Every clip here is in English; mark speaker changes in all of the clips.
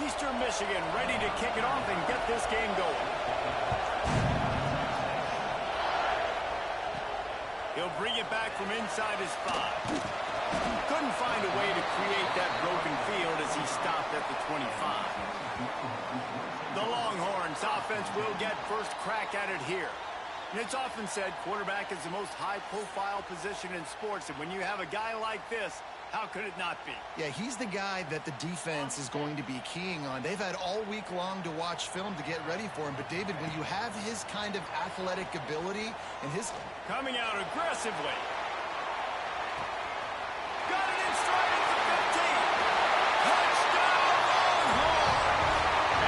Speaker 1: Eastern Michigan ready to kick it off and get this game going. He'll bring it back from inside his 5. Couldn't find a way to create that broken field as he stopped at the 25. The Longhorns offense will get first crack at it here. And it's often said quarterback is the most high-profile position in sports, and when you have a guy like this, how could it not be?
Speaker 2: Yeah, he's the guy that the defense is going to be keying on. They've had all week long to watch film to get ready for him. But, David, when you have his kind of athletic ability and his...
Speaker 1: Coming out aggressively. Got it in stride at the 15. Touchdown, Longhorn!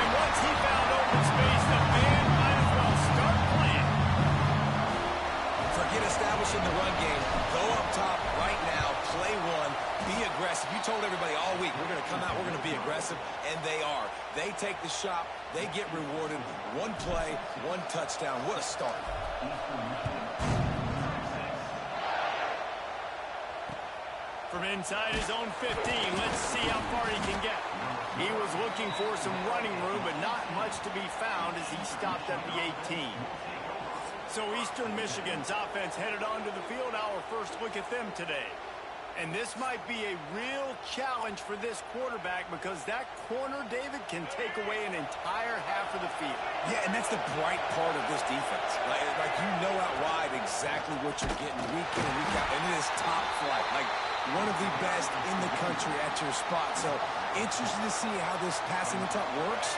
Speaker 1: And once he found open space, the band might as well start playing.
Speaker 3: Forget establishing the run game. Go up top right now. Play one. Be aggressive. You told everybody all week, we're going to come out, we're going to be aggressive, and they are. They take the shot. They get rewarded. One play, one touchdown. What a start.
Speaker 1: From inside his own 15, let's see how far he can get. He was looking for some running room, but not much to be found as he stopped at the 18. So Eastern Michigan's offense headed onto the field. Our first look at them today. And this might be a real challenge for this quarterback because that corner, David, can take away an entire half of the field.
Speaker 3: Yeah, and that's the bright part of this defense. Like you know out wide exactly what you're getting week in and week out, and it is top flight. Like one of the best in the country at your spot. So interested to see how this passing attack works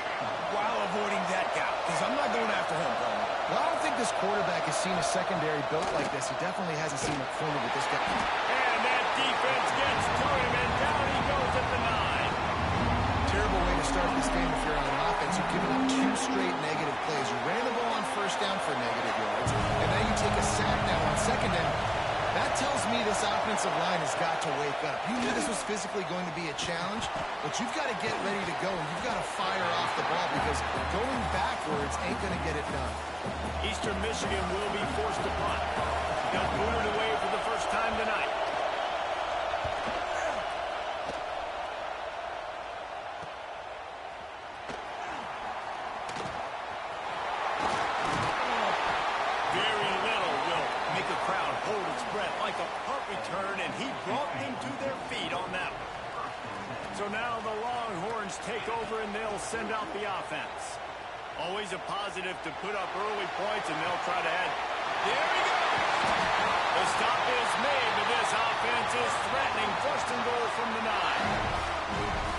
Speaker 3: while avoiding that guy because I'm not going after him, bro.
Speaker 2: Well, I don't think this quarterback has seen a secondary built like this. He definitely hasn't seen a corner with this guy.
Speaker 1: And that defense gets to him, and down he goes at the 9.
Speaker 2: Terrible way to start this game if you're on offense. You've given up 2 straight negative plays. You ran the ball on first down for negative yards, and then you take a sack now on second down. That tells me this offensive line has got to wake up. You knew this was physically going to be a challenge, but you've got to get ready to go, and you've got to fire off the ball because going backwards ain't going to get it done.
Speaker 1: Eastern Michigan will be forced to punt. They'll boot it away for the first time tonight. Very little will make a crowd hold its breath like a punt return, and he brought them to their feet on that one. So now the Longhorns take over, and they'll send out the offense. Always a positive to put up early points, and they'll try to add. There he goes! The stop is made, but this offense is threatening. First and goal from the 9.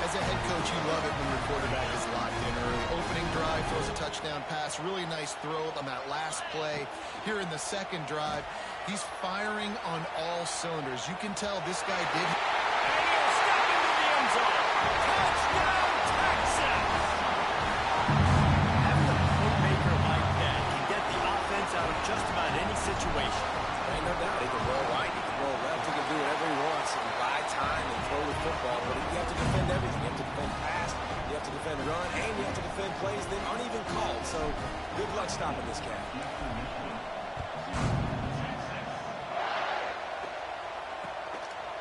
Speaker 2: As a head coach, you love it when your quarterback is locked in early. Opening drive, throws a touchdown pass. Really nice throw on that last play. Here in the second drive, he's firing on all cylinders. You can tell this guy did.
Speaker 1: And he'll step into the end zone. Touchdown, Texas! Having a playmaker like that can get the offense out of just about any situation.
Speaker 3: Ain't no doubt. He can roll right, he can roll left, he can do whatever he wants and buy time and throw the football. But you have to defend everything. You have to defend pass, you have to defend run, and you have to defend plays that aren't even called. So good luck stopping this cat.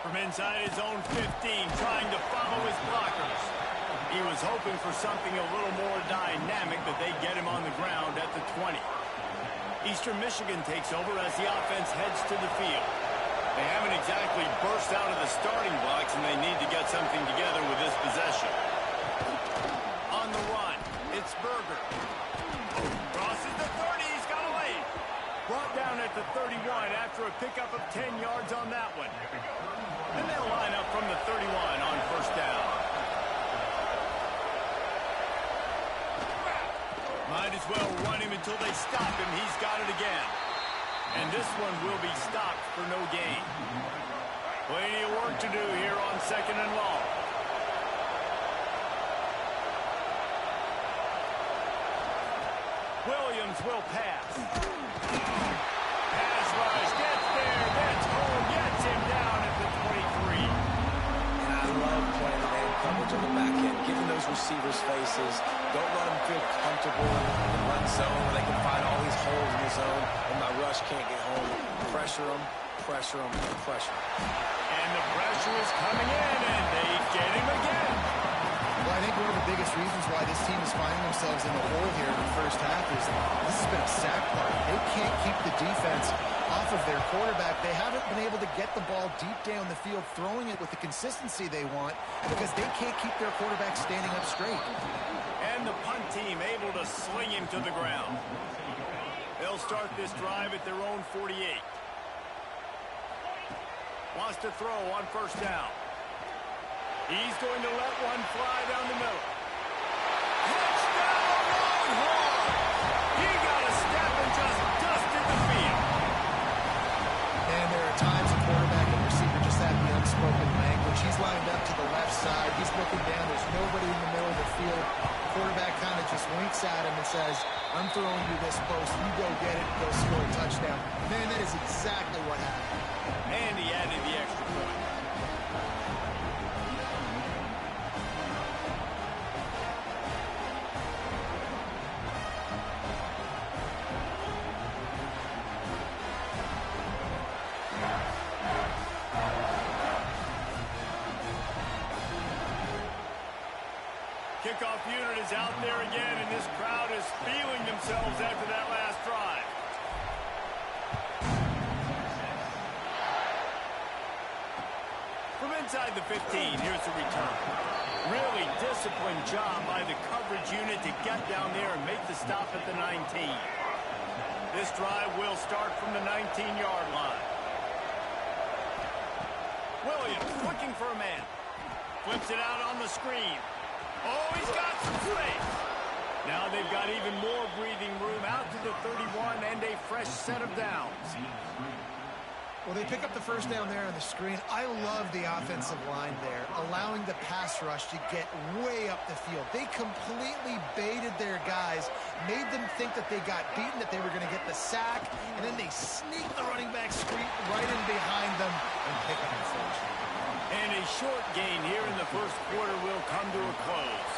Speaker 1: From inside his own 15, trying to follow his blockers. He was hoping for something a little more dynamic, but they get him on the ground at the 20. Eastern Michigan takes over as the offense heads to the field. They haven't exactly burst out of the starting blocks, and they need to get something together with this possession. On the run, it's Berger. Crosses the 30, he's got a lead. Brought down at the 31 after a pickup of 10 yards on that one. And they'll line up from the 31 on first down. Might as well run him until they stop him. He's got it again. And this one will be stopped for no gain. Plenty of work to do here on second and long. Williams will pass. Pass rush, gets there, gets home, gets him down at the 23.
Speaker 3: And I love playing man coverage on the back end, giving those receivers faces. Don't let them feel comfortable in the run zone where they can find all these holes in the zone and my rush can't get home. Pressure them, pressure them, pressure them.
Speaker 1: And the pressure is coming in, and they get him again.
Speaker 2: Well, I think one of the biggest reasons why this team is finding themselves in the hole here in the first half is this has been a sack party. They can't keep the defense off of their quarterback. They haven't been able to get the ball deep down the field, throwing it with the consistency they want because they can't keep their quarterback standing up straight.
Speaker 1: And the punt team able to sling him to the ground. They'll start this drive at their own 48. Wants to throw on first down. He's going to let one fly down the middle. Touchdown, Longhorn! He got a step and just dusted the field.
Speaker 2: And there are times a quarterback and receiver just have the unspoken language. He's lined up to the left side. He's looking down. There's nobody in the middle of the field. Quarterback kind of just winks at him and says, I'm throwing you this post. You go get it. Go score a touchdown. Man, that is exactly what happened.
Speaker 1: And he added the extra point. Kickoff unit is out there again, and this crowd is feeling themselves after that last drive. From inside the 15, here's the return. Really disciplined job by the coverage unit to get down there and make the stop at the 19. This drive will start from the 19-yard line. Williams looking for a man. Flips it out on the screen. Oh, he's got some space. Now they've got even more breathing room out to the 31 and a fresh set of downs.
Speaker 2: Well, they pick up the first down there on the screen. I love the offensive line there, allowing the pass rush to get way up the field. They completely baited their guys, made them think that they got beaten, that they were going to get the sack, and then they sneak the running back street right in behind them and pick up the first.
Speaker 1: And a short gain here in the first quarter will come to a close.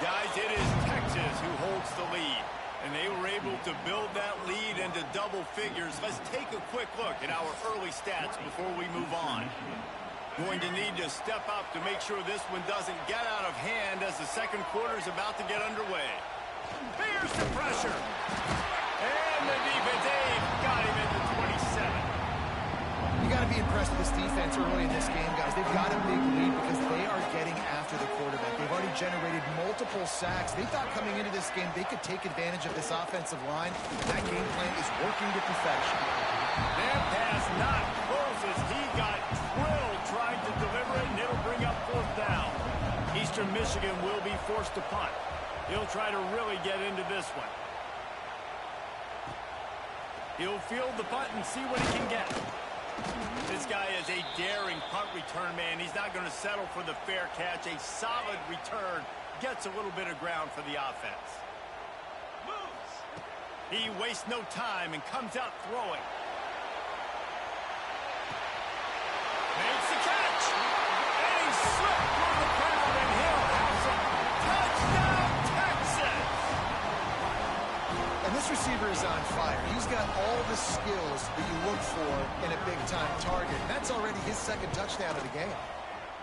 Speaker 1: Guys, it is Texas who holds the lead. And they were able to build that lead into double figures. Let's take a quick look at our early stats before we move on. Going to need to step up to make sure this one doesn't get out of hand as the second quarter is about to get underway. Here's the pressure. And the defense, Dave, got him at the 27.
Speaker 2: You got to be impressed with this defense early in this game, guys. They've got a big lead because they are getting after the quarterback. They've already generated multiple sacks. They thought coming into this game they could take advantage of this offensive line. That game plan is working to perfection.
Speaker 1: That pass not close as he got drilled trying to deliver it, and it'll bring up fourth down. Eastern Michigan will be forced to punt. He'll try to really get into this one. He'll field the punt and see what he can get. This guy is a daring punt return man. He's not going to settle for the fair catch. A solid return gets a little bit of ground for the offense. He wastes no time and comes out throwing. Makes the catch. And he slipped through the crowd and he'll house it. Touchdown, Texas!
Speaker 2: And this receiver is on fire. He's got all the skills that you look for in a big-time target. That's already his second touchdown of the game.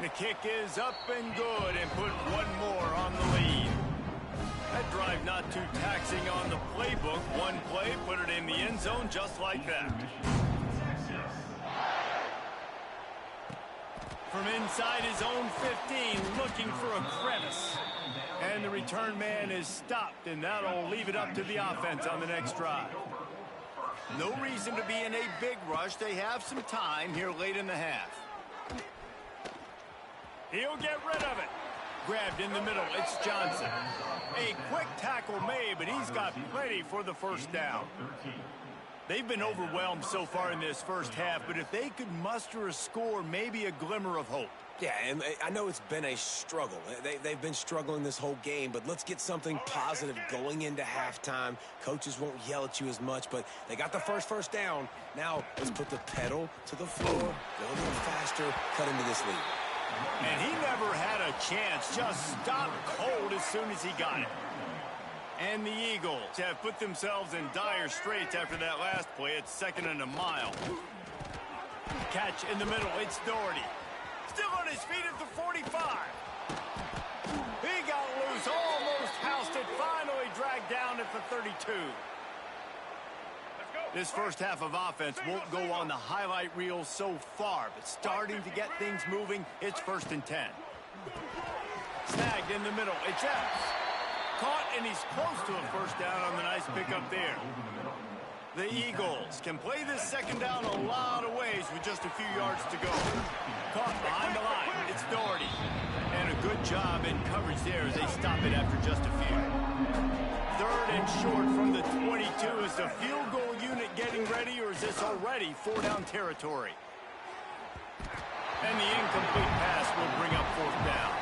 Speaker 1: The kick is up and good and put one more on the lead. That drive not too taxing on the playbook. One play, put it in the end zone just like that. From inside his own 15, looking for a crevice. And the return man is stopped, and that'll leave it up to the offense on the next drive. No reason to be in a big rush. They have some time here late in the half. He'll get rid of it. Grabbed in the middle. It's Johnson. A quick tackle made, but he's got plenty for the first down. They've been overwhelmed so far in this first half, but if they could muster a score, maybe a glimmer of hope.
Speaker 3: Yeah, and I know it's been a struggle. They've been struggling this whole game, but let's get something positive going into halftime. Coaches won't yell at you as much, but they got the first down. Now, let's put the pedal to the floor, go a little faster, cut into this lead.
Speaker 1: And he never had a chance, just stopped cold as soon as he got it. And the Eagles have put themselves in dire straits after that last play. It's 2nd and a mile. Catch in the middle, it's Doherty. Still on his feet at the 45. He got 32. This first half of offense won't go on the highlight reel so far, but starting to get things moving, it's 1st and 10. Snagged in the middle, it's Epps. Caught, and he's close to a first down on the nice pickup there. The Eagles can play this second down a lot of ways with just a few yards to go. Caught behind the line, it's Doherty. And a good job in coverage there as they stop it after just a few. 3rd and short from the 22. Is the field goal unit getting ready, or is this already 4-down territory? And the incomplete pass will bring up 4th down.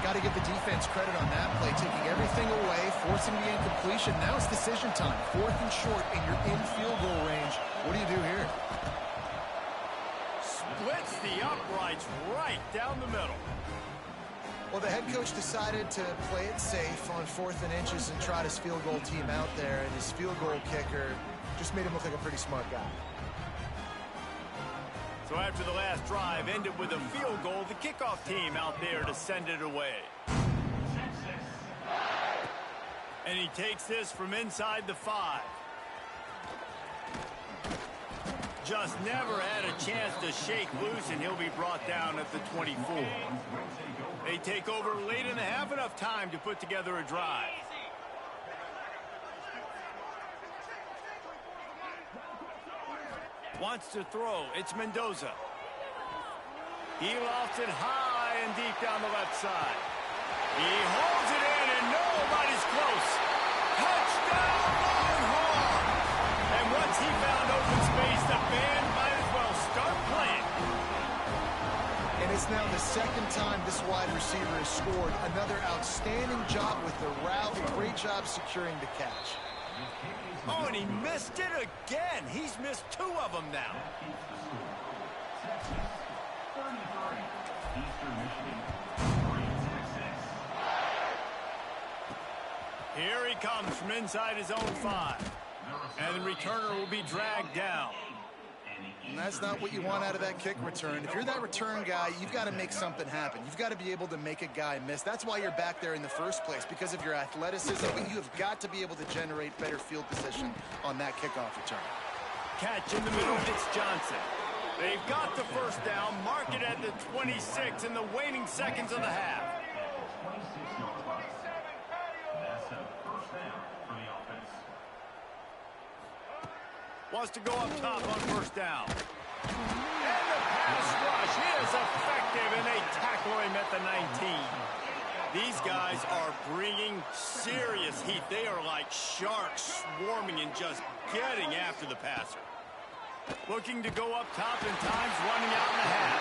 Speaker 2: Got to give the defense credit on that play, taking everything away, forcing the incompletion. Now it's decision time. 4th and short, and you're in field goal range. What do you do here?
Speaker 1: Splits the uprights right down the middle.
Speaker 2: Well, the head coach decided to play it safe on 4th and inches and trot his field goal team out there, and his field goal kicker just made him look like a pretty smart guy.
Speaker 1: So after the last drive ended with a field goal, the kickoff team out there to send it away. And he takes this from inside the 5. Just never had a chance to shake loose, and he'll be brought down at the 24. They take over late in the half, enough time to put together a drive. Wants to throw. It's Mendoza. He lofts it high and deep down the left side. He holds it in, and nobody's close. Touchdown, Longhorn! And once he found open space, the band might as well start playing.
Speaker 2: And it's now the 2nd time this wide receiver has scored. Another outstanding job with the route. Great job securing the catch.
Speaker 1: Oh, and he missed it again. He's missed 2 of them now. Here he comes from inside his own 5. And the returner will be dragged down.
Speaker 2: And that's not what you want out of that kick return. If you're that return guy, you've got to make something happen. You've got to be able to make a guy miss. That's why you're back there in the first place, because of your athleticism, but you have got to be able to generate better field position on that kickoff return.
Speaker 1: Catch in the middle, it's Johnson. They've got the first down, mark it at the 26 in the waning seconds of the half. Wants to go up top on first down. And the pass rush is effective, and they tackle him at the 19. These guys are bringing serious heat. They are like sharks swarming and just getting after the passer. Looking to go up top, and time's running out in the half.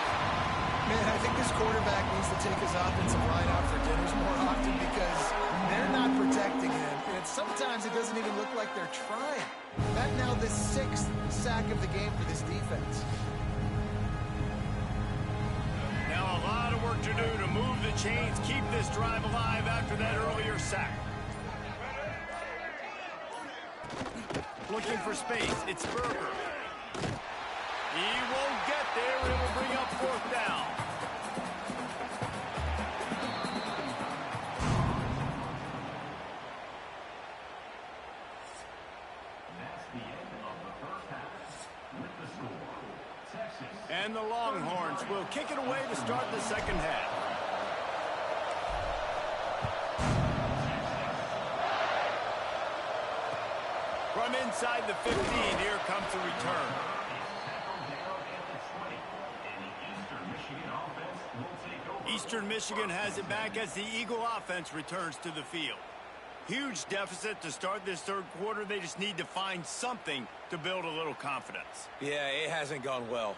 Speaker 2: Man, I think this quarterback needs to take his offensive line out for dinners more often, because they're not protecting him. And sometimes it doesn't even look like they're trying. That now the 6th sack of the game for this defense.
Speaker 1: Now a lot of work to do to move the chains, keep this drive alive after that earlier sack. Looking for space, it's Berger. He won't get there, and it will bring up 4th down. And the Longhorns will kick it away to start the second half. From inside the 15, here comes the return. Eastern Michigan has it back as the Eagle offense returns to the field. Huge deficit to start this 3rd quarter. They just need to find something to build a little confidence.
Speaker 3: Yeah, it hasn't gone well.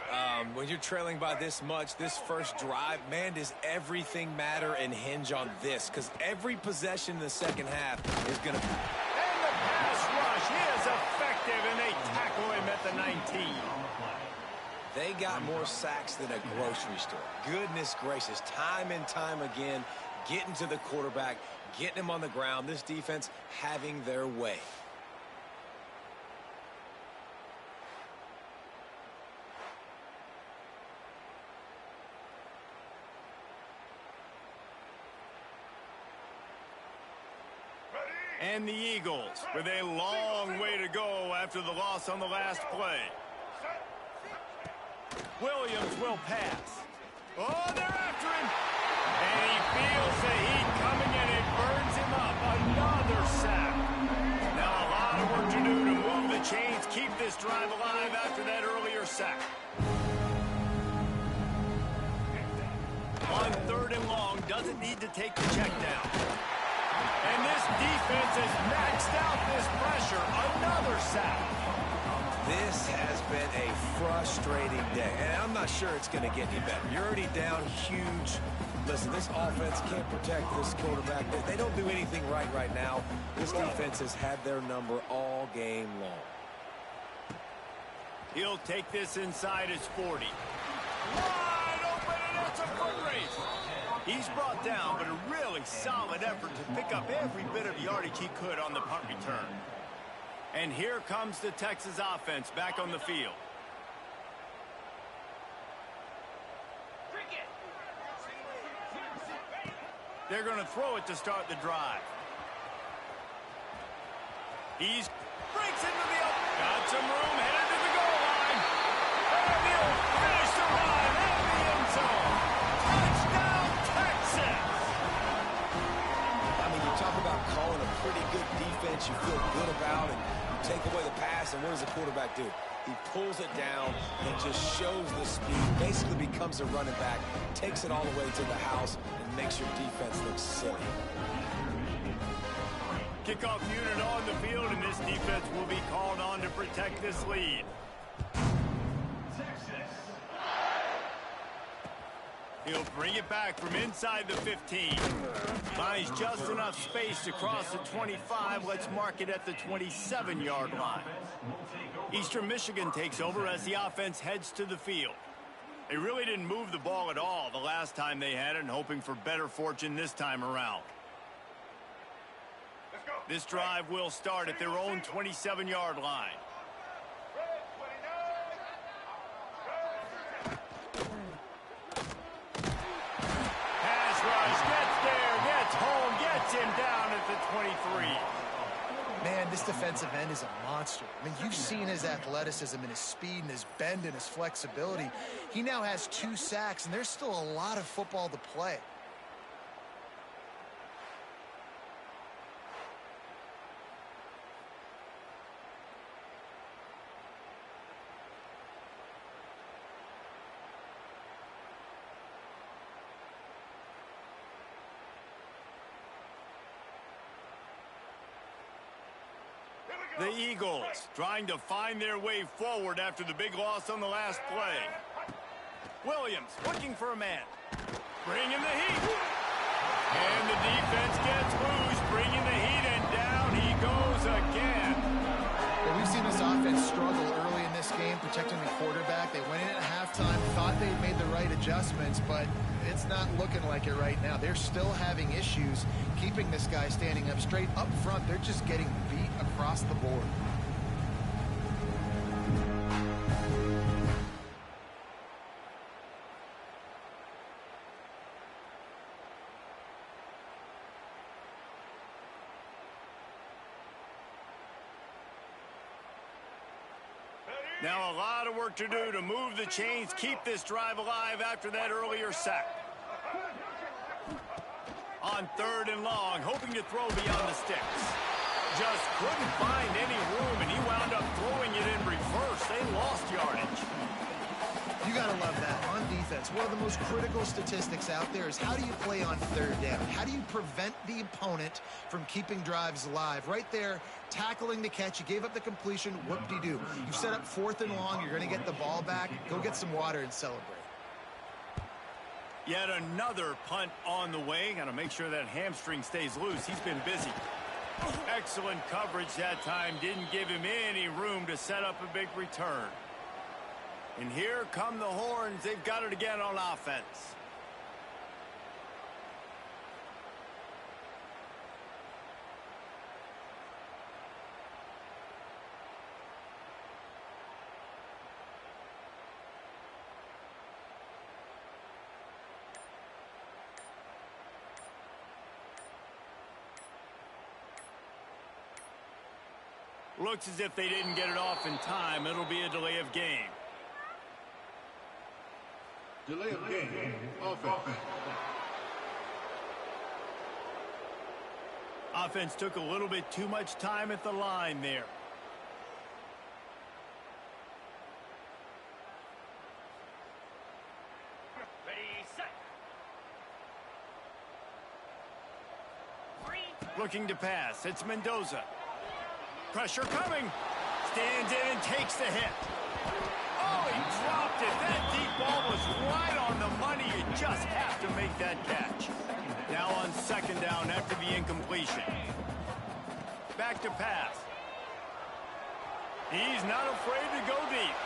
Speaker 3: When you're trailing by this much, this first drive, man, does everything matter and hinge on this? Because every possession in the second half is going to...
Speaker 1: And the pass rush is effective, and they tackle him at the 19.
Speaker 3: They got more sacks than a grocery store. Goodness gracious, time and time again, getting to the quarterback, getting him on the ground. This defense having their way.
Speaker 4: Ready?
Speaker 1: And the Eagles with a long way to go after the loss on the last play. Williams will pass. Oh, they're after him. And he feels the heat coming and it burns him up. Another sack. Now a lot of work to do to move the chains, keep this drive alive after that earlier sack. On 3rd and long, doesn't need to take the check down. And this defense has maxed out this pressure. Another sack.
Speaker 3: This has been a frustrating day, and I'm not sure it's going to get any better. You're already down huge. Listen, this offense can't protect this quarterback. They don't do anything right now. This defense has had their number all game long.
Speaker 1: He'll take this inside his 40. Wide open, and it's a foot race. He's brought down, but a really solid effort to pick up every bit of yardage he could on the punt return. And here comes the Texas offense back on the field. They're going to throw it to start the drive. He breaks into the open. Got some room, headed to the goal line. And he'll finish the run in the end zone. Touchdown, Texas!
Speaker 3: I mean, you talk about calling a pretty good defense you feel good about, and you take away the pass, and what does the quarterback do? He pulls it down and just shows the speed, basically becomes a running back, takes it all the way to the house, and makes your defense look silly.
Speaker 1: Kickoff unit on the field, and this defense will be called on to protect this lead. He'll bring it back from inside the 15. Finds just enough space to cross the 25. Let's mark it at the 27-yard line. Eastern Michigan takes over as the offense heads to the field. They really didn't move the ball at all the last time they had it, and hoping for better fortune this time around. This drive will start at their own 27-yard line. Pass rush, gets there, gets home, gets him down at the 23.
Speaker 2: Man, this defensive end is a monster. I mean, you've seen his athleticism and his speed and his bend and his flexibility. He now has 2 sacks, and there's still a lot of football to play.
Speaker 1: The Eagles trying to find their way forward after the big loss on the last play. Williams looking for a man. Bringing the heat. And the defense gets loose, bringing the heat, and down he goes again.
Speaker 2: Well, we've seen this offense struggle early in this game, protecting the quarterback. They went in at halftime, thought they'd made the right adjustments, but it's not looking like it right now. They're still having issues keeping this guy standing up straight. Up front, they're just getting beat across the board.
Speaker 1: Now a lot of work to do to move the chains, keep this drive alive after that earlier sack. On 3rd and long, hoping to throw beyond the sticks. Just couldn't find any room, and he wound up throwing it in reverse. They lost yardage.
Speaker 2: You gotta love that. On defense, one of the most critical statistics out there is how do you play on 3rd down? How do you prevent the opponent from keeping drives alive? Right there, tackling the catch. You gave up the completion. Whoop-de-doo. You've set up 4th and long. You're going to get the ball back. Go get some water and celebrate.
Speaker 1: Yet another punt on the way. Got to make sure that hamstring stays loose. He's been busy. Excellent coverage that time. Didn't give him any room to set up a big return. And here come the Horns. They've got it again on offense. Looks as if they didn't get it off in time. It'll be a delay of game.
Speaker 4: Delay of game. Offense.
Speaker 1: Offense took a little bit too much time at the line there.
Speaker 5: Ready, set.
Speaker 1: Looking to pass. It's Mendoza. Pressure coming. Stands in and takes the hit. Oh, he dropped it. That deep ball was right on the money. You just have to make that catch. Now on second down after the incompletion. Back to pass. He's not afraid to go deep.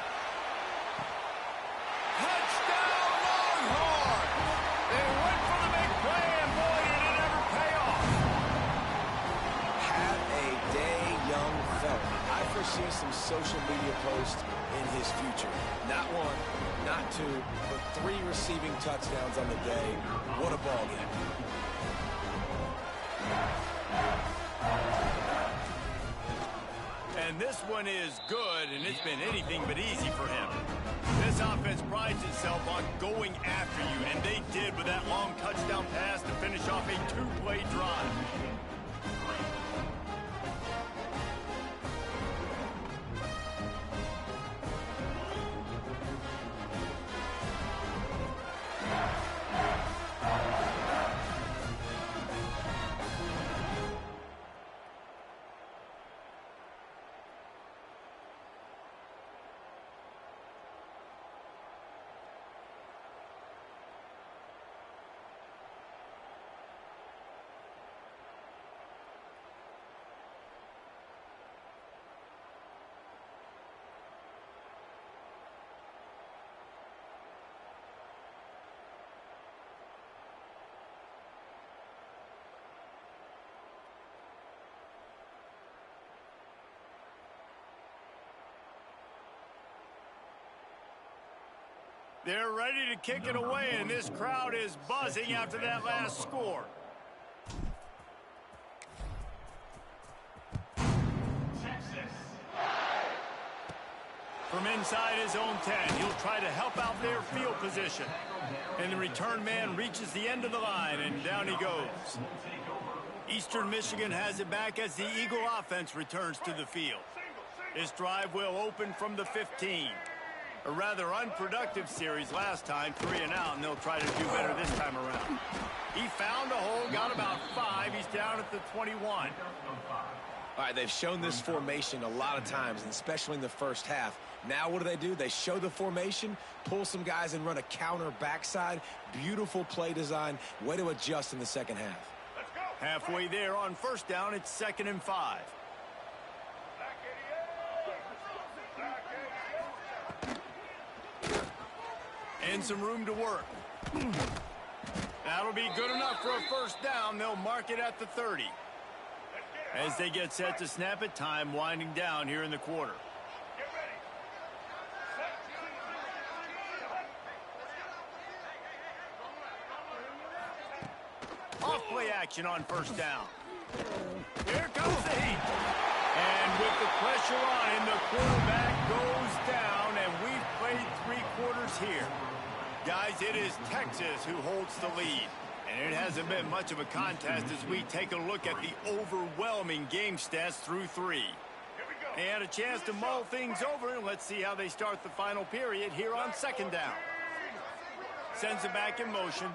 Speaker 1: Touchdown, Longhorn! They went for the big play, and boy, did it ever pay off.
Speaker 3: Have a day, young fella. I foresee some social media posts in his future. Not one, not two, but 3 receiving touchdowns on the day. What a ball game.
Speaker 1: And this one is good, and it's been anything but easy for him. This offense prides itself on going after you, and they did with that long touchdown pass to finish off a 2-play drive. They're ready to kick it away, and this crowd is buzzing after that last score. From inside his own 10, he'll try to help out their field position. And the return man reaches the end of the line, and down he goes. Eastern Michigan has it back as the Eagle offense returns to the field. This drive will open from the 15. A rather unproductive series last time, 3 and out, and they'll try to do better this time around. He found a hole, got about 5. He's down at the 21.
Speaker 3: All right, they've shown this formation a lot of times, and especially in the first half. Now what do? They show the formation, pull some guys and run a counter backside. Beautiful play design. Way to adjust in the second half.
Speaker 1: Halfway there on first down, it's 2nd and 5. And some room to work. That'll be good enough for a first down. They'll mark it at the 30. As they get set to snap it, time winding down here in the quarter. Off-play action on first down. Here comes the heat. And with the pressure on him, the quarterback goes down, and we've played 3 quarters here. Guys, it is Texas who holds the lead. And it hasn't been much of a contest as we take a look at the overwhelming game stats through 3. They had a chance to mull things over, and let's see how they start the final period here on second down. Sends it back in motion.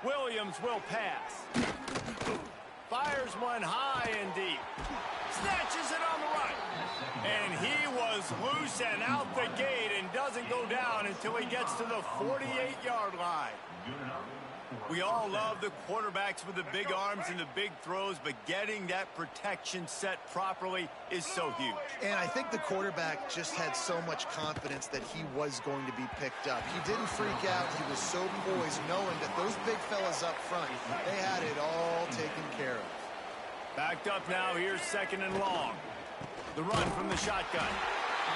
Speaker 1: Williams will pass. Fires one high and deep. Snatches it on the right. And he was loose and out the gate and doesn't go down until he gets to the 48-yard line. We all love the quarterbacks with the big arms and the big throws, but getting that protection set properly is so huge.
Speaker 2: And I think the quarterback just had so much confidence that he was going to be picked up. He didn't freak out. He was so poised, knowing that those big fellas up front, they had it all taken care of.
Speaker 1: Backed up now, here's 2nd and long. The run from the shotgun.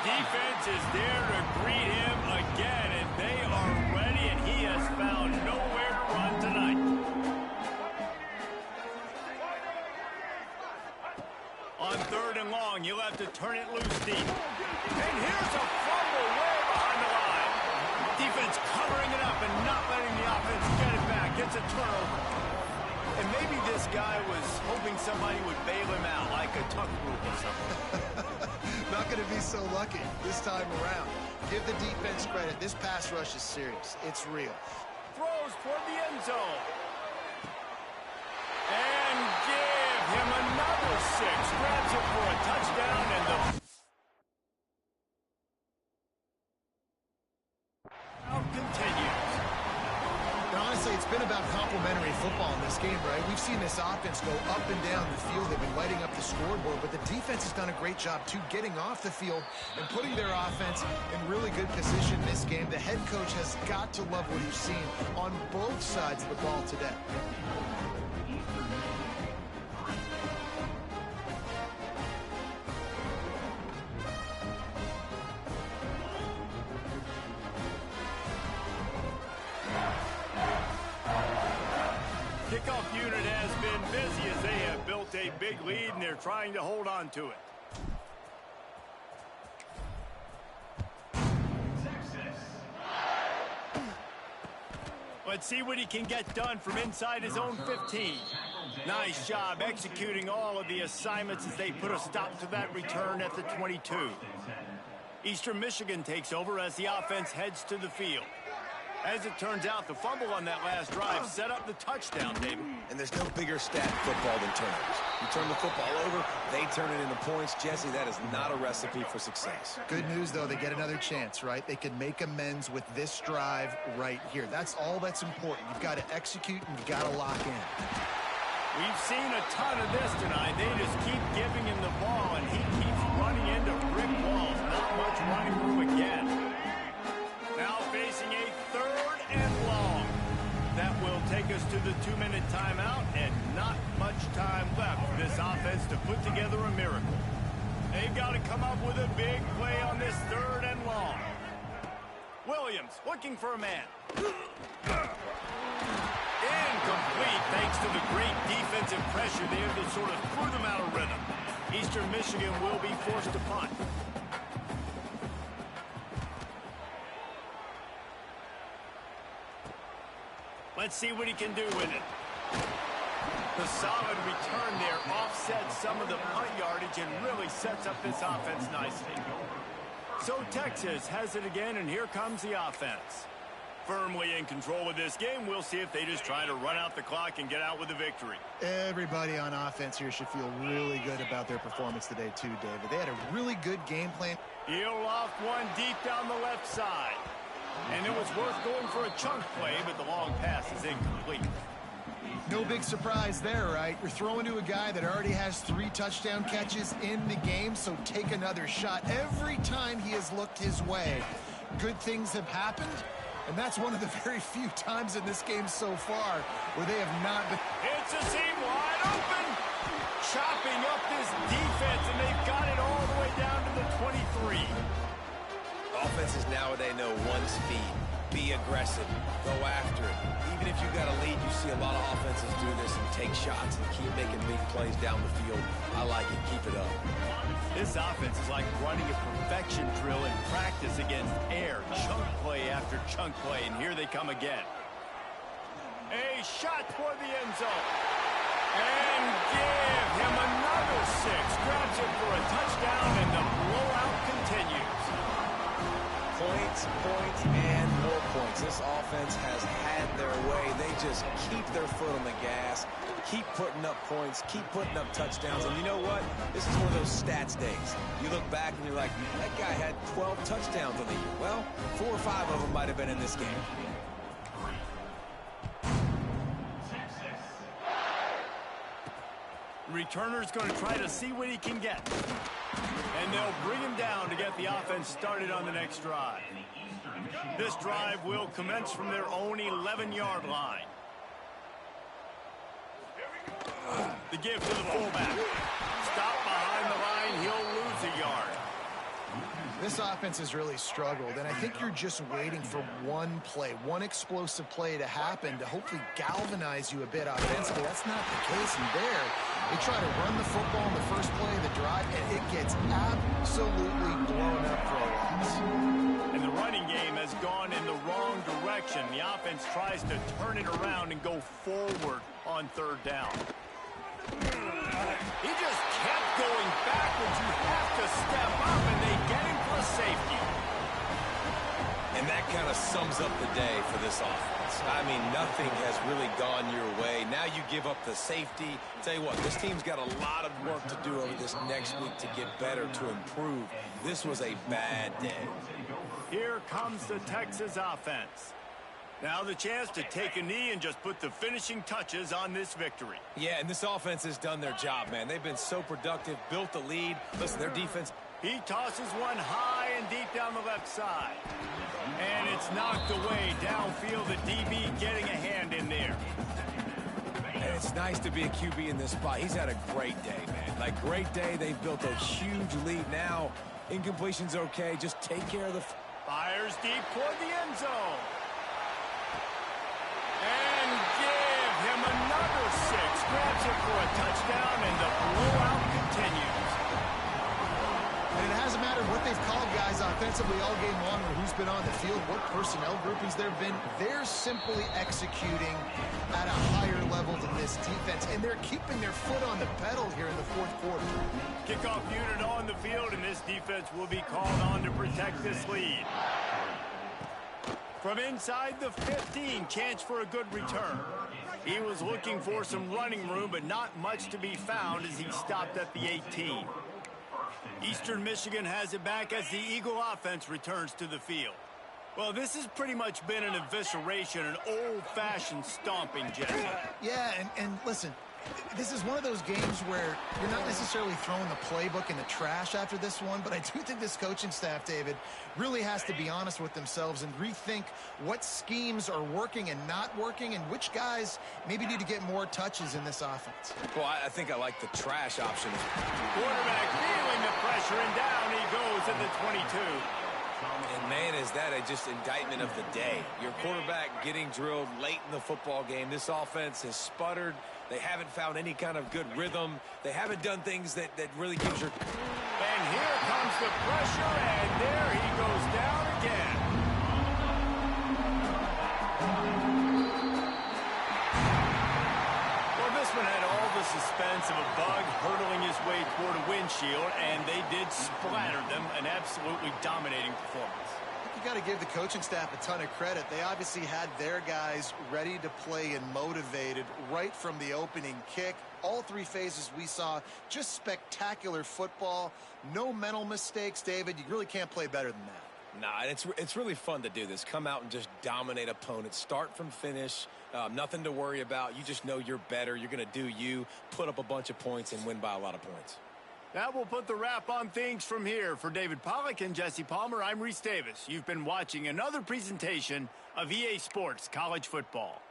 Speaker 1: Defense is there to greet him again, and they are ready, and he has found nowhere to run tonight. On 3rd and and long. You'll have to turn it loose deep. And here's a fumble way behind the line. Defense covering it up and not letting the offense get it back. It's a turnover. And maybe this guy was hoping somebody would bail him out, like a tuck rule or something.
Speaker 2: Not going to be so lucky this time around. Give the defense credit. This pass rush is serious. It's real.
Speaker 1: Throws toward the end zone. And give him another 6. Grabs it for a touchdown, and the out continues.
Speaker 2: Now, honestly, it's been about complementary football in this game, right? We've seen this offense go up and down the field. They've been lighting up the scoreboard, but the defense has done a great job, too, getting off the field and putting their offense in really good position this game. The head coach has got to love what he's seen on both sides of the ball today.
Speaker 1: Kickoff unit has been busy as they have built a big lead, and they're trying to hold on to it. Let's see what he can get done from inside his own 15. Nice job executing all of the assignments as they put a stop to that return at the 22. Eastern Michigan takes over as the offense heads to the field. As it turns out, the fumble on that last drive set up the touchdown, David.
Speaker 3: And there's no bigger stat in football than turnovers. You turn the football over, they turn it into points. Jesse, that is not a recipe for success.
Speaker 2: Good news, though, they get another chance, right? They can make amends with this drive right here. That's all that's important. You've got to execute and you've got to lock in.
Speaker 1: We've seen a ton of this tonight. They just keep giving him the ball, and he keeps running into brick walls. Not much running through again. Now facing a 3rd and long. That will take us to the 2-minute timeout, and not much time left for this offense to put together a miracle. They've got to come up with a big play on this 3rd and long. Williams looking for a man. Incomplete thanks to the great defensive pressure there that sort of threw them out of rhythm. Eastern Michigan will be forced to punt. Let's see what he can do with it. The solid return there offsets some of the punt yardage and really sets up this offense nicely. So Texas has it again, and here comes the offense. Firmly in control of this game. We'll see if they just try to run out the clock and get out with a victory.
Speaker 2: Everybody on offense here should feel really good about their performance today, too, David. They had a really good game plan.
Speaker 1: He'll loft one deep down the left side. And it was worth going for a chunk play, but the long pass is incomplete.
Speaker 2: No big surprise there, right? You're throwing to a guy that already has 3 touchdown catches in the game, so take another shot. Every time he has looked his way, good things have happened, and that's one of the very few times in this game so far where they have not been.
Speaker 1: It's a seam wide open, chopping up this defense, and they've got it all the way down to the 23.
Speaker 3: Offenses nowadays know one speed. Be aggressive. Go after it. Even if you got a lead, you see a lot of offenses do this and take shots and keep making big plays down the field. I like it. Keep it up.
Speaker 1: This offense is like running a perfection drill in practice against air. Chunk play after chunk play, and here they come again. A shot toward the end zone. And give him another 6. Grabs it for a touchdown, and the blowout continues.
Speaker 3: Points, points, and more points. This offense has had their way. They just keep their foot on the gas, keep putting up points, keep putting up touchdowns. And you know what? This is one of those stats days. You look back and you're like, that guy had 12 touchdowns on the year. Well, 4 or 5 of them might have been in this game.
Speaker 1: Returner's going to try to see what he can get. And they'll bring him down to get the offense started on the next drive. This drive will commence from their own 11-yard line. The give to the fullback. Stop behind the line. He'll lose a yard.
Speaker 2: This offense has really struggled, and I think you're just waiting for one play, one explosive play to happen to hopefully galvanize you a bit offensively. That's not the case, and there, they try to run the football in the first play of the drive, and it gets absolutely blown up for a loss.
Speaker 1: And the running game has gone in the wrong direction. The offense tries to turn it around and go forward on third down. He just kept going backwards. You have to step up, and they get him for a safety.
Speaker 3: And that kind of sums up the day for this offense. I mean, nothing has really gone your way. Now you give up the safety. Tell you what, this team's got a lot of work to do over this next week to get better, to improve. This was a bad day.
Speaker 1: Here comes the Texas offense. Now the chance to take a knee and just put the finishing touches on this victory.
Speaker 3: Yeah, and this offense has done their job, man. They've been so productive, built the lead. Listen, their defense...
Speaker 1: He tosses one high and deep down the left side. And it's knocked away downfield. The DB getting a hand in there.
Speaker 3: And it's nice to be a QB in this spot. He's had a great day, man. Like, great day. They've built a huge lead. Now, incompletion's okay. Just take care of the...
Speaker 1: Fires deep toward the end zone. And give him another 6. Grabs it for a touchdown, and the blowout continues.
Speaker 2: And it hasn't mattered what they've called guys offensively all game long or who's been on the field, what personnel groupings there have been. They're simply executing at a higher level than this defense, and they're keeping their foot on the pedal here in the fourth quarter.
Speaker 1: Kickoff unit on the field, and this defense will be called on to protect this lead. From inside the 15, chance for a good return. He was looking for some running room, but not much to be found as he stopped at the 18. Eastern Michigan has it back as the Eagle offense returns to the field. Well, this has pretty much been an evisceration, an old-fashioned stomping, Jesse.
Speaker 2: Yeah, and listen, this is one of those games where you're not necessarily throwing the playbook in the trash after this one, but I do think this coaching staff, David, really has to be honest with themselves and rethink what schemes are working and not working and which guys maybe need to get more touches in this offense.
Speaker 3: Well, I think I like the trash option.
Speaker 1: Quarterback feeling the pressure, and down he goes at the 22.
Speaker 3: And, man, is that just indictment of the day. Your quarterback getting drilled late in the football game. This offense has sputtered. They haven't found any kind of good rhythm. They haven't done things that really gives your...
Speaker 1: And here comes the pressure, and there he goes down again. Well, this one had all the suspense of a bug hurtling his way toward a windshield, and they did splatter them, an absolutely dominating performance.
Speaker 2: You got to give the coaching staff a ton of credit. They obviously had their guys ready to play and motivated right from the opening kick. All three phases we saw, just spectacular football. No mental mistakes, David. You really can't play better than that.
Speaker 3: Nah, and it's really fun to do this. Come out and just dominate opponents. Start from finish. Nothing to worry about. You just know you're better. You're going to do you, put up a bunch of points, and win by a lot of points.
Speaker 1: That will put the wrap on things from here. For David Pollack and Jesse Palmer, I'm Reese Davis. You've been watching another presentation of EA Sports College Football.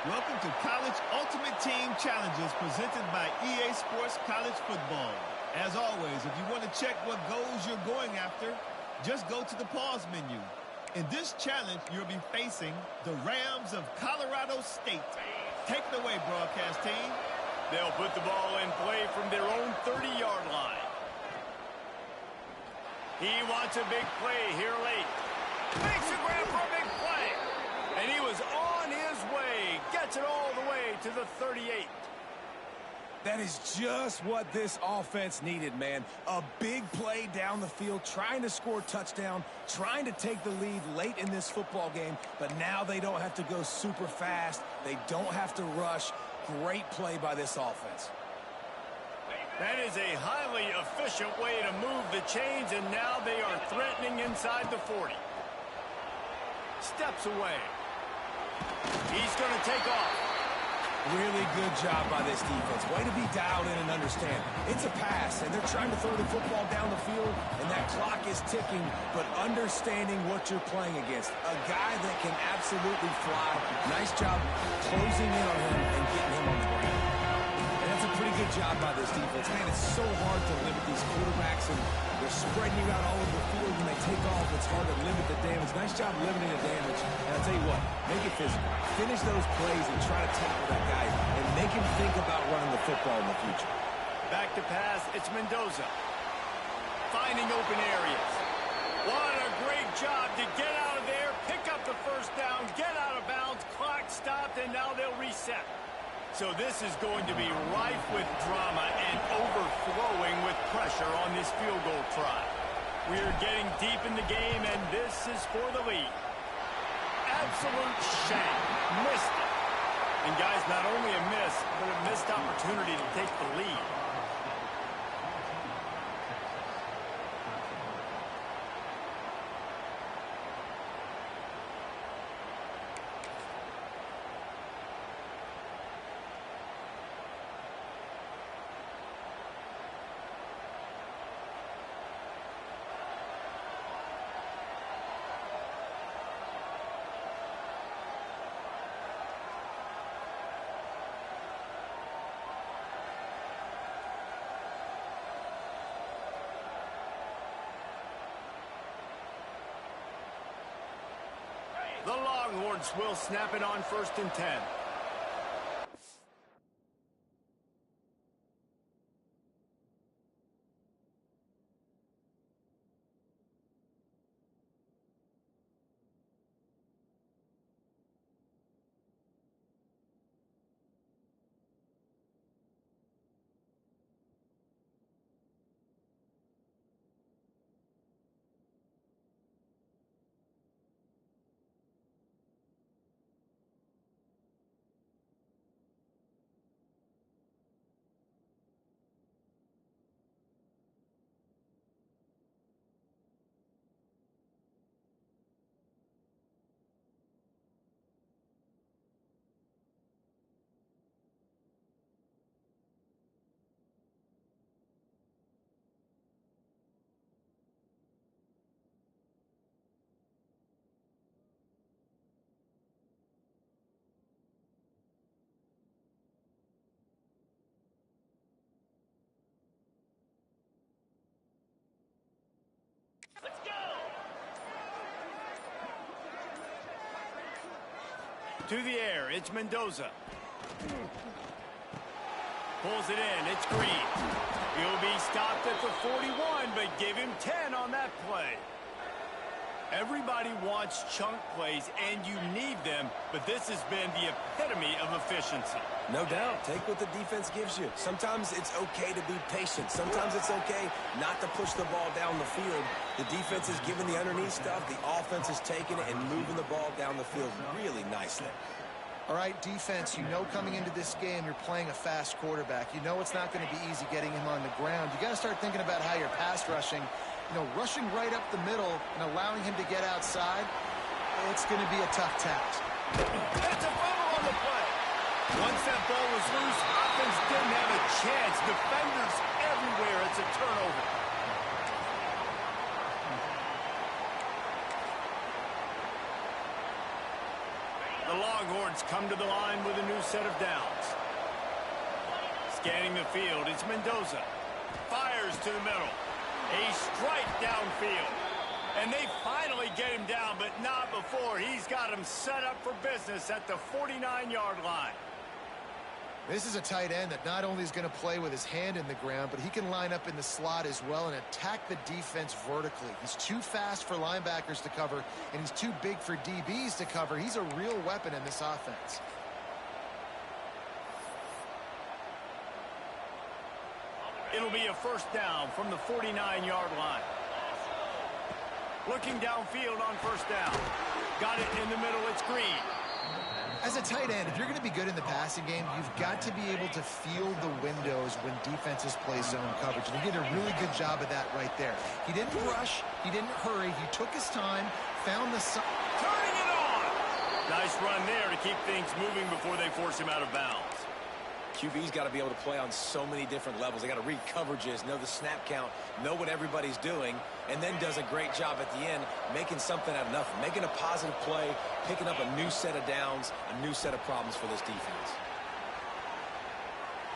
Speaker 6: Welcome to College Ultimate Team Challenges presented by EA Sports College Football. As always, if you want to check what goals you're going after, just go to the pause menu. In this challenge, you'll be facing the Rams of Colorado State. Take it away, broadcast team.
Speaker 1: They'll put the ball in play from their own 30-yard line. He wants a big play here late. Makes a grab for a big play. And he was on his way. Gets it all the way to the 38.
Speaker 3: That is just what this offense needed, man. A big play down the field, trying to score a touchdown, trying to take the lead late in this football game, but now they don't have to go super fast. They don't have to rush. Great play by this offense.
Speaker 1: That is a highly efficient way to move the chains, and now they are threatening inside the 40. Steps away. He's going to take off.
Speaker 3: Really good job by this defense. Way to be dialed in and understand. It's a pass, and they're trying to throw the football down the field, and that clock is ticking, but understanding what you're playing against. A guy that can absolutely fly. Nice job closing in on him and getting him on the ground. And that's a pretty good job by this defense. Man, it's so hard to limit these quarterbacks, and they're spreading you out all over the field. When they take off, it's hard to limit the damage. Nice job limiting the damage. And I'll tell you what, make it physical. Finish those plays and try to tackle that guy and make him think about running the football in the future.
Speaker 1: Back to pass, it's Mendoza. Finding open areas. What a great job to get out of there, pick up the first down, get out of bounds, clock stopped, and now they'll reset. So this is going to be rife with drama and overflowing with pressure on this field goal try. We're getting deep in the game, and this is for the lead. Absolute shame. Missed it. And guys, not only a miss, but a missed opportunity to take the lead. The Longhorns will snap it on 1st and 10.
Speaker 5: Let's go!
Speaker 1: To the air, it's Mendoza. Pulls it in, it's Green. He'll be stopped at the 41, but give him 10 on that play. Everybody wants chunk plays, and you need them, but this has been the epitome of efficiency.
Speaker 3: No doubt. Take what the defense gives you. Sometimes it's okay to be patient. Sometimes it's okay not to push the ball down the field. The defense is giving the underneath stuff. The offense is taking it and moving the ball down the field really nicely.
Speaker 2: All right, defense, you know coming into this game you're playing a fast quarterback. You know it's not going to be easy getting him on the ground. You got to start thinking about how you're pass rushing. You know, rushing right up the middle and allowing him to get outside, it's going to be a tough task.
Speaker 1: That's a fumble on the play. Once that ball was loose, offense didn't have a chance. Defenders everywhere. It's a turnover. The Longhorns come to the line with a new set of downs. Scanning the field, it's Mendoza. Fires to the middle. A strike downfield. And they finally get him down, but not before he's got him set up for business at the 49-yard line.
Speaker 2: This is a tight end that not only is going to play with his hand in the ground, but he can line up in the slot as well and attack the defense vertically. He's too fast for linebackers to cover, and he's too big for DBs to cover. He's a real weapon in this offense.
Speaker 1: It'll be a first down from the 49-yard line. Looking downfield on first down. Got it in the middle, it's Green.
Speaker 2: As a tight end, if you're going to be good in the passing game, you've got to be able to feel the windows when defenses play zone coverage. And he did a really good job of that right there. He didn't rush. He didn't hurry. He took his time, found the...
Speaker 1: Turning it on! Nice run there to keep things moving before they force him out of bounds.
Speaker 3: QB's got to be able to play on so many different levels. They got to read coverages, know the snap count, know what everybody's doing, and then does a great job at the end making something out of nothing, making a positive play, picking up a new set of downs, a new set of problems for this defense.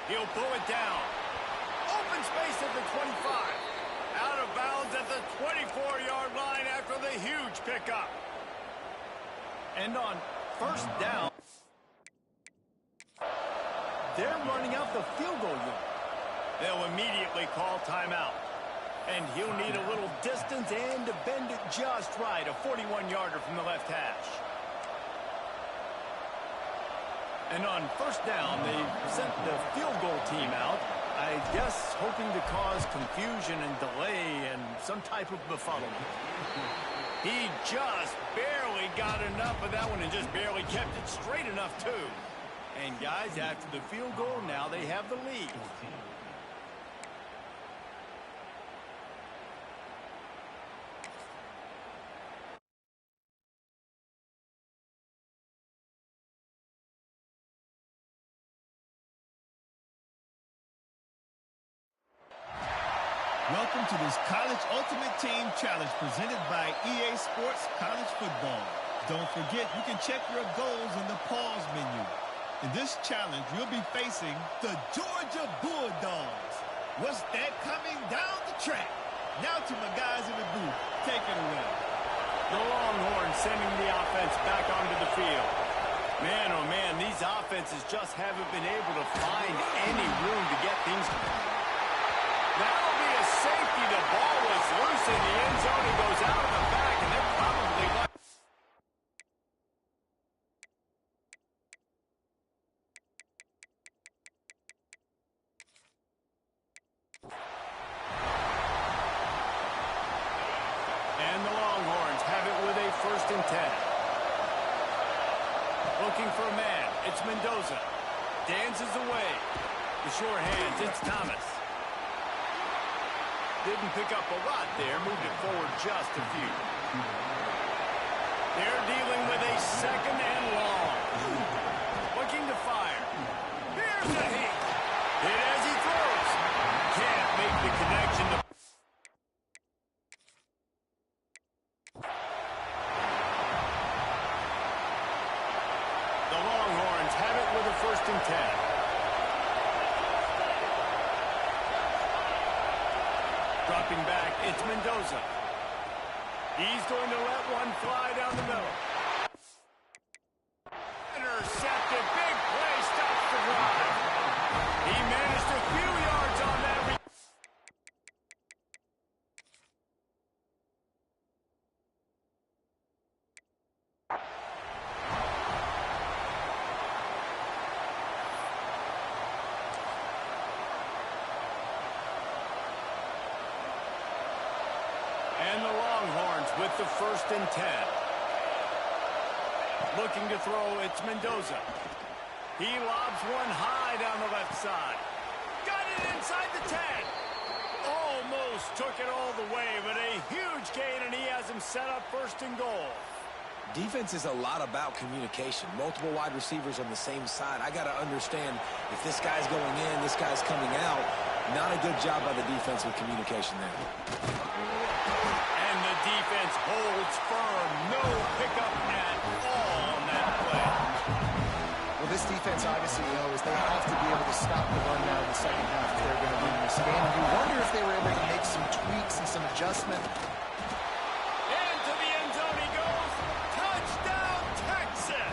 Speaker 1: He'll pull it down. Open space at the 25. Out of bounds at the 24-yard line after the huge pickup. And on first down, they're running out the field goal unit. They'll immediately call timeout. And he'll need a little distance and to bend it just right. A 41-yarder from the left hash. And on first down, they sent the field goal team out. I guess hoping to cause confusion and delay and some type of befuddlement. He just barely got enough of that one and just barely kept it straight enough, too. And, guys, after the field goal, now they have the lead.
Speaker 6: Welcome to this College Ultimate Team Challenge presented by EA Sports College Football. Don't forget, you can check your goals in the pause menu. In this challenge, you'll be facing the Georgia Bulldogs. What's that coming down the track? Now to my guys in the booth. Take it away.
Speaker 1: The Longhorns sending the offense back onto the field. Man, oh man, these offenses just haven't been able to find any room to get things. That'll be a safety. The ball was loose in the end zone. It goes out of the back, and they're probably... And the Longhorns have it with a 1st and 10. Looking for a man. It's Mendoza. Dances away. The short hands. It's Thomas. Didn't pick up a lot there. Moved it forward just a few. They're dealing with a 2nd and long. Looking to fire. Here's the hit. Hit as he throws. Can't make the connection to... The Longhorns have it with a 1st and 10. Dropping back, it's Mendoza. He's going to let one fly down the middle. Intercepted, big play, stops the drive. He managed a few yards on that. And the Longhorns with the 1st and 10. Looking to throw, it's Mendoza. He lobs one high down the left side. Got it inside the 10. Almost took it all the way, but a huge gain, and he has him set up 1st and goal.
Speaker 3: Defense is a lot about communication. Multiple wide receivers on the same side. I got to understand if this guy's going in, this guy's coming out. Not a good job by the defense with communication there.
Speaker 1: And the defense holds firm. No pickup at all on that play.
Speaker 2: this defense obviously knows they have to be able to stop the run now in the second half if they're going to win this game. And you wonder if they were able to make some tweaks and some adjustment.
Speaker 1: Into the end zone he goes. Touchdown, Texas!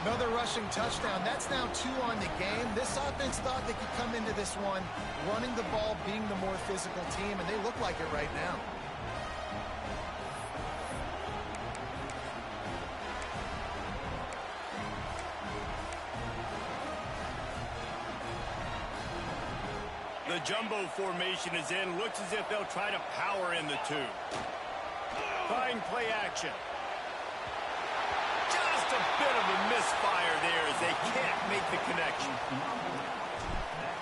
Speaker 2: Another rushing touchdown. That's now 2 on the game. This offense thought they could come into this one running the ball, being the more physical team, and they look like it right now.
Speaker 1: The jumbo formation is in. Looks as if they'll try to power in the 2. Trying play action. Just a bit of a misfire there as they can't make the connection.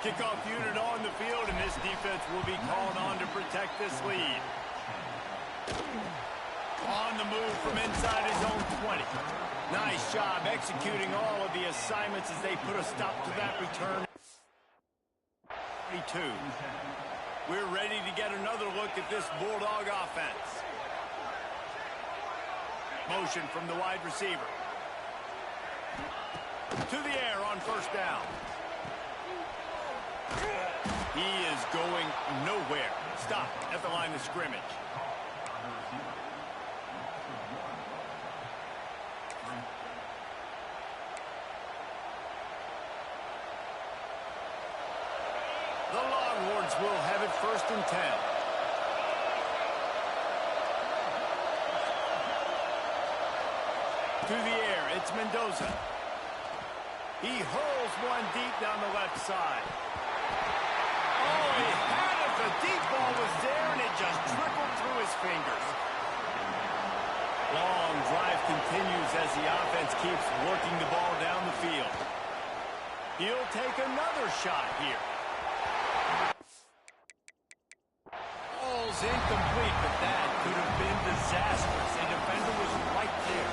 Speaker 1: Kickoff unit on the field, and this defense will be called on to protect this lead. On the move from inside his own 20. Nice job executing all of the assignments as they put a stop to that return. 22. We're ready to get another look at this Bulldog offense. Motion from the wide receiver. To the air on first down. He is going nowhere. Stop at the line of scrimmage. The Longhorns will have it 1st and 10. To the air, it's Mendoza. He hurls one deep down the left side. Oh, he had it. The deep ball was there, and it just trickled through his fingers. Long drive continues as the offense keeps working the ball down the field. He'll take another shot here. Ball's incomplete, but that could have been disastrous. A defender was right there.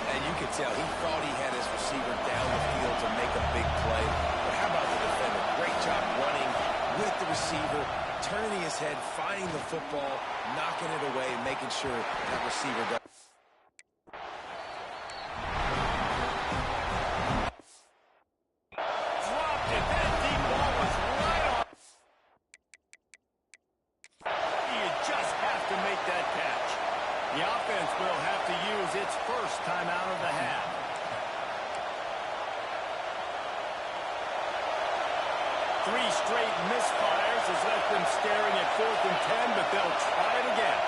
Speaker 3: And you could tell he thought he had his receiver down the field to make a big play. But how about the defender? Great job running with the receiver, turning his head, finding the football, knocking it away, making sure that receiver does.
Speaker 1: Dropped it. That deep ball was right on. You just have to make that catch. The offense will have to use its first timeout of the half. Three straight misfires has left them staring at 4th and 10, but they'll try it again.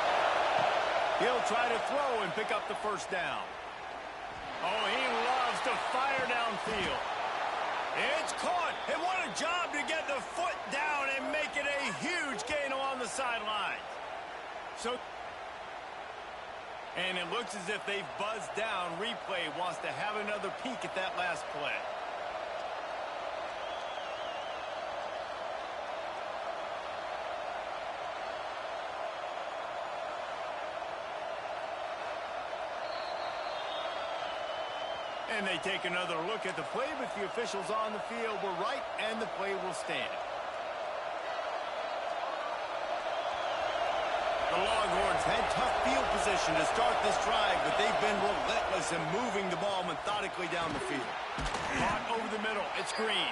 Speaker 1: He'll try to throw and pick up the first down. Oh, he loves to fire downfield. It's caught, and what a job to get the foot down and make it a huge gain along the sideline. And it looks as if they've buzzed down. Replay wants to have another peek at that last play. And they take another look at the play, but the officials on the field were right, and the play will stand. The Longhorns had tough field position to start this drive, but they've been relentless in moving the ball methodically down the field. Caught over the middle. It's Green.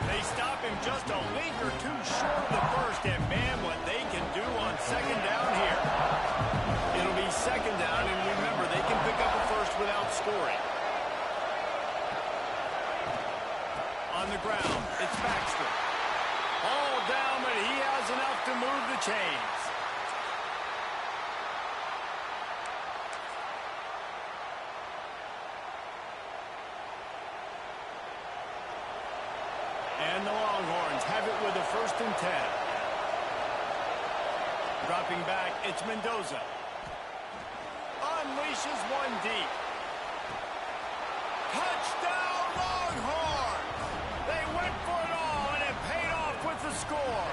Speaker 1: They stop him just a link or two short of the first, and man, what they can do on second down here. It'll be second down, and remember, they can pick up a first without scoring. On the ground, it's Baxter. All down, but he has enough to move the chains. And the Longhorns have it with a 1st and 10. Dropping back, it's Mendoza. Unleashes one deep. Touchdown, Longhorns! They went for it all, and it paid off with the score.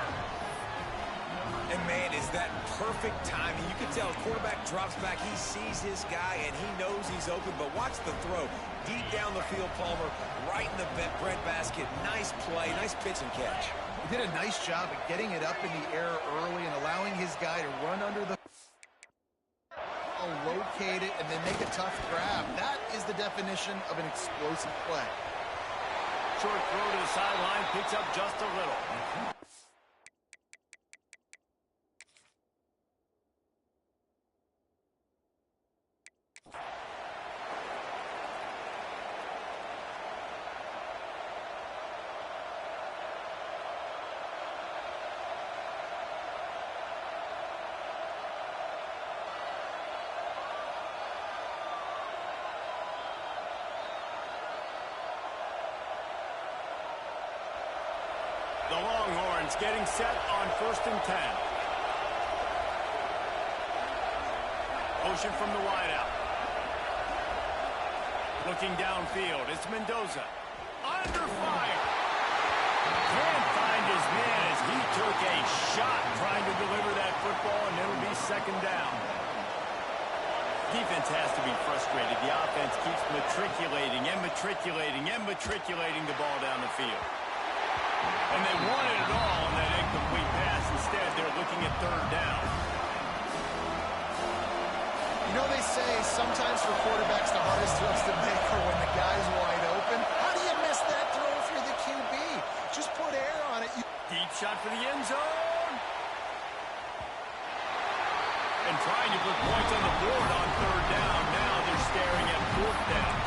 Speaker 3: And man, is that perfect timing. You can tell quarterback drops back. He sees his guy, and he knows he's open. But watch the throw. Deep down the field, Palmer, right in the breadbasket. Nice play, nice pitch and catch.
Speaker 2: He did a nice job of getting it up in the air early and allowing his guy to run under the... locate it, and then make a tough grab. That is the definition of an explosive play.
Speaker 1: Short throw to the sideline, picks up just a little. The Longhorns getting set on 1st and 10. Motion from the wideout. Looking downfield, it's Mendoza. Under fire. Can't find his man as he took a shot trying to deliver that football, and it'll be 2nd down. Defense has to be frustrated. The offense keeps matriculating the ball down the field. And they wanted it all on that incomplete pass. Instead, they're looking at 3rd down.
Speaker 2: You know, they say sometimes for quarterbacks the hardest throws to make are when the guy's wide open. How do you miss that throw if you're the QB? Just put air on it.
Speaker 1: Deep shot for the end zone. And trying to put points on the board on 3rd down. Now they're staring at 4th down.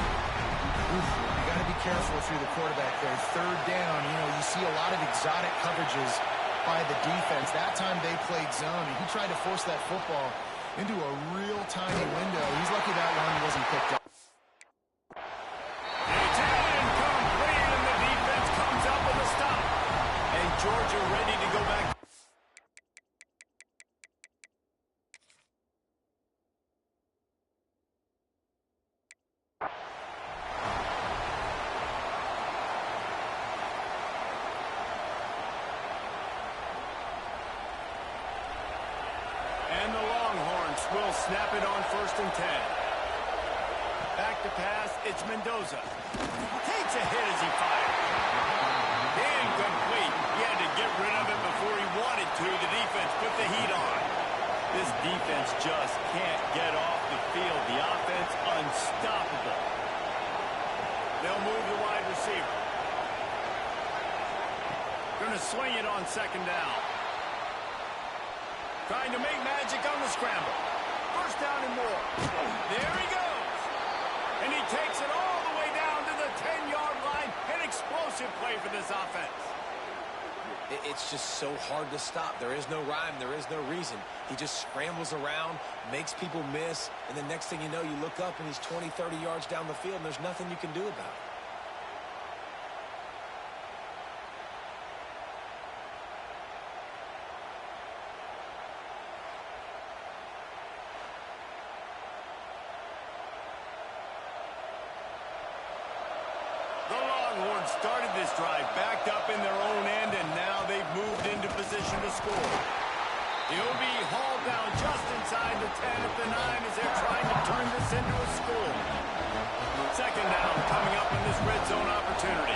Speaker 2: Oof, you got to be careful if you're the quarterback there. 3rd down, you know, you see a lot of exotic coverages by the defense. That time they played zone, and he tried to force that football into a real tiny window. He's lucky that one wasn't picked up.
Speaker 1: It's incomplete, and the defense comes up with a stop. And Georgia ready to go back. And the Longhorns will snap it on 1st and 10. Back to pass, it's Mendoza. Takes a hit as he fires. Incomplete. He had to get rid of it before he wanted to. The defense put the heat on. This defense just can't get off the field. The offense unstoppable. They'll move the wide receiver. Going to swing it on 2nd down. Trying to make magic on the scramble. 1st down and more. There he goes. And he takes it all the way down to the 10-yard line. An explosive play for this offense.
Speaker 3: It's just so hard to stop. There is no rhyme. There is no reason. He just scrambles around, makes people miss, and the next thing you know, you look up and he's 20, 30 yards down the field, and there's nothing you can do about it.
Speaker 1: Started this drive backed up in their own end, and now they've moved into position to score. He'll be hauled down just inside the 10 at the 9 as they're trying to turn this into a score. 2nd down coming up in this red zone opportunity.